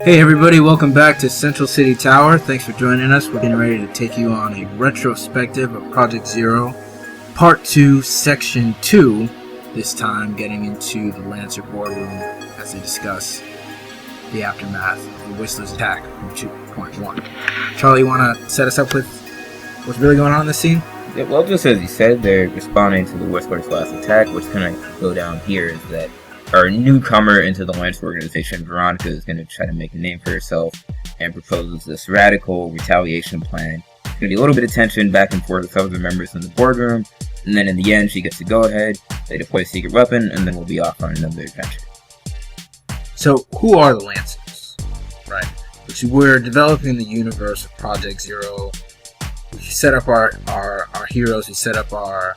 Hey everybody, welcome back to Central City Tower. Thanks for joining us. We're getting ready to take you on a retrospective of Project Zero, Part 2, Section 2, this time getting into the Lancer boardroom as they discuss the aftermath of the Whistler's attack from 2.1. Charlie, you want to set us up with what's really going on in this scene? Yeah, well, just as you said, they're responding to the Whistler's last attack. What's going to go down here is that our newcomer into the Lancer organization, Veronica, is going to try to make a name for herself and proposes this radical retaliation plan. There's going to be a little bit of tension back and forth with other members in the boardroom, and then in the end, she gets to go ahead, they deploy a secret weapon, and then we'll be off on another adventure. So, who are the Lancers? Right. Which we're developing the universe of Project Zero. We set up our heroes, we set up our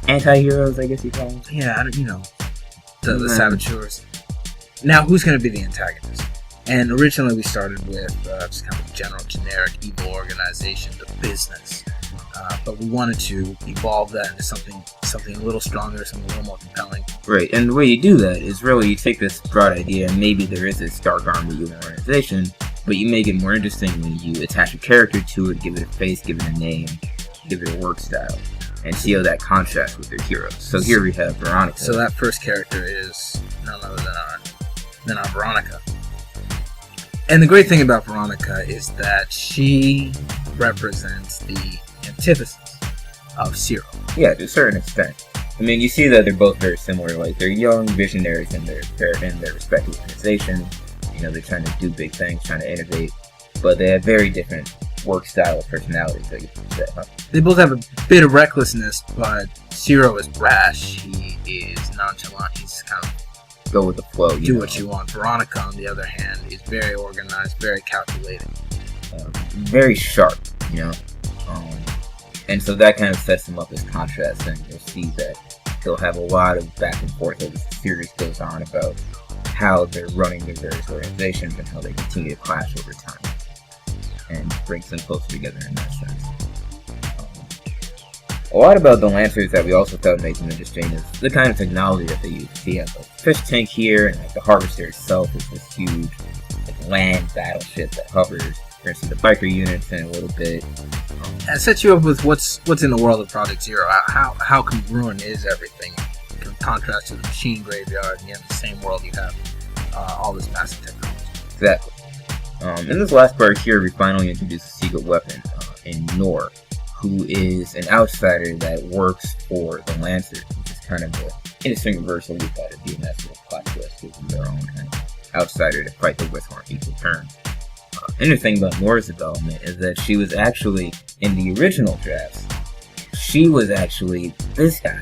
anti-heroes, I guess you call them. Yeah, the saboteurs. Now, who's going to be the antagonist? And originally we started with just kind of a general, generic, evil organization, the business. But we wanted to evolve that into something a little stronger, something a little more compelling. Right, and the way you do that is really you take this broad idea, and maybe there is this dark army evil organization, but you make it more interesting when you attach a character to it, give it a face, give it a name, give it a work style, and see how that contrasts with their heroes. So here we have Veronica. So that first character is none other than our Veronica. And the great thing about Veronica is that she represents the antithesis of Zero. Yeah, to a certain extent. I mean, you see that they're both very similar. Like, they're young visionaries in their respective organizations. You know, they're trying to do big things, trying to innovate, but they have very different work style personalities, I guess you could say, huh? They both have a bit of recklessness, but Zero is brash. He is nonchalant. He's kind of go with the flow. Do what you want. Veronica, on the other hand, is very organized, very calculated, very sharp. And so that kind of sets him up as contrast, and you'll see that he'll have a lot of back and forth as the series goes on about how they're running their various organizations and how they continue to clash over time, and brings them closer together in that sense. A lot about the Lancers that we also found made them interesting is the kind of technology that they use. So you have the fish tank here, and the Harvester itself is this huge land battleship that hovers. For instance, the biker units in a little bit. It sets you up with what's in the world of Project Zero. How congruent is everything in contrast to the machine graveyard, and yet in the same world you have all this massive technology. Exactly. In this last part here, we finally introduce a secret weapon in Nor, who is an outsider that works for the Lancers, which is kind of an interesting reversal. We thought it'd be a nice little plot twist, giving their own kind of outsider to fight the Whistler on equal terms. Interesting about Nora's development is that she was actually, in the original drafts, she was actually this guy,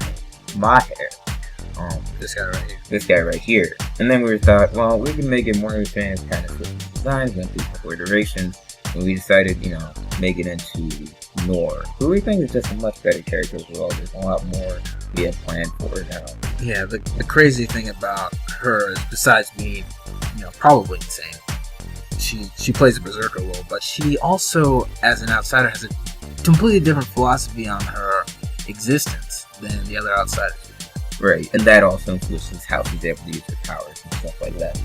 Maher. This guy right here. This guy right here. And then we thought, well, we can make it more interesting, kind of with designs, went through a couple iterations, and we decided, make it into Nor, who we think is just a much better character as well. There's a lot more we have planned for her now. Yeah, the crazy thing about her is, besides being, probably insane, she plays a berserker role, but she also, as an outsider, has a completely different philosophy on her existence than the other outsiders. Right, and that also influences how she's able to use her powers and stuff like that.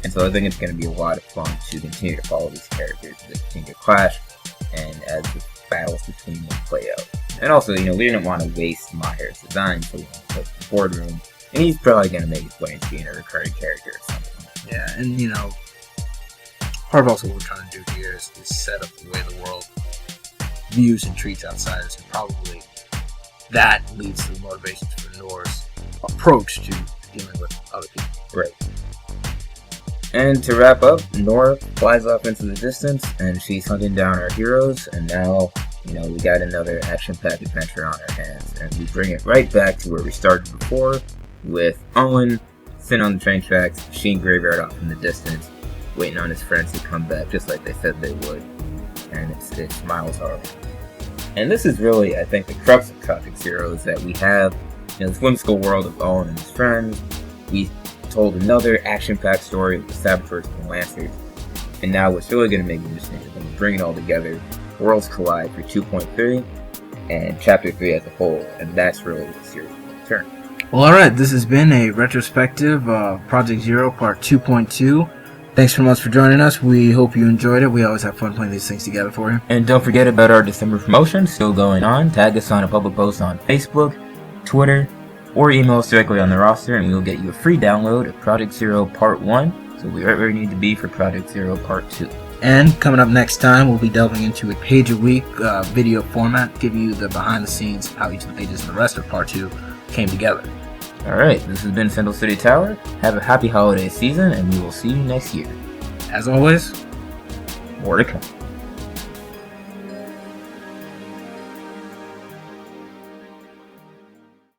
And so I think it's going to be a lot of fun to continue to follow these characters as they continue to clash, and as the battles between them play out. And also, we didn't want to waste Maher's design, so we went to the boardroom, and he's probably going to make his way into being a recurring character or something. Yeah, and part of also what we're trying to do here is set up the way the world views and treats outsiders, and probably that leads to the motivations for Nor's approach to dealing with other people. Right. And to wrap up, Nora flies off into the distance, and she's hunting down our heroes, and now, we got another action-packed adventure on our hands, and we bring it right back to where we started before, with Owen sitting on the train tracks, machine graveyard off in the distance, waiting on his friends to come back, just like they said they would, and it's Miles Harvey. And this is really, I think, the crux of Project Zero, is that we have this whimsical world of Owen and his friends. We told another action-packed story of the saboteurs and the Lancers, and now what's really going to make it interesting is when we bring it all together, worlds collide for 2.3 and Chapter 3 as a whole, and that's really the series will turn. Well, alright, this has been a retrospective Project Zero Part 2.2. Thanks so much for joining us. We hope you enjoyed it. We always have fun putting these things together for you. And don't forget about our December promotion still going on. Tag us on a public post on Facebook, Twitter, or email us directly on the roster, and we'll get you a free download of Project Zero Part 1. So we're right where we need to be for Project Zero Part 2. And coming up next time, we'll be delving into a page-a-week video format, giving you the behind-the-scenes, how each of the pages in the rest of Part 2 came together. Alright, this has been Central City Tower. Have a happy holiday season, and we will see you next year. As always, more to come.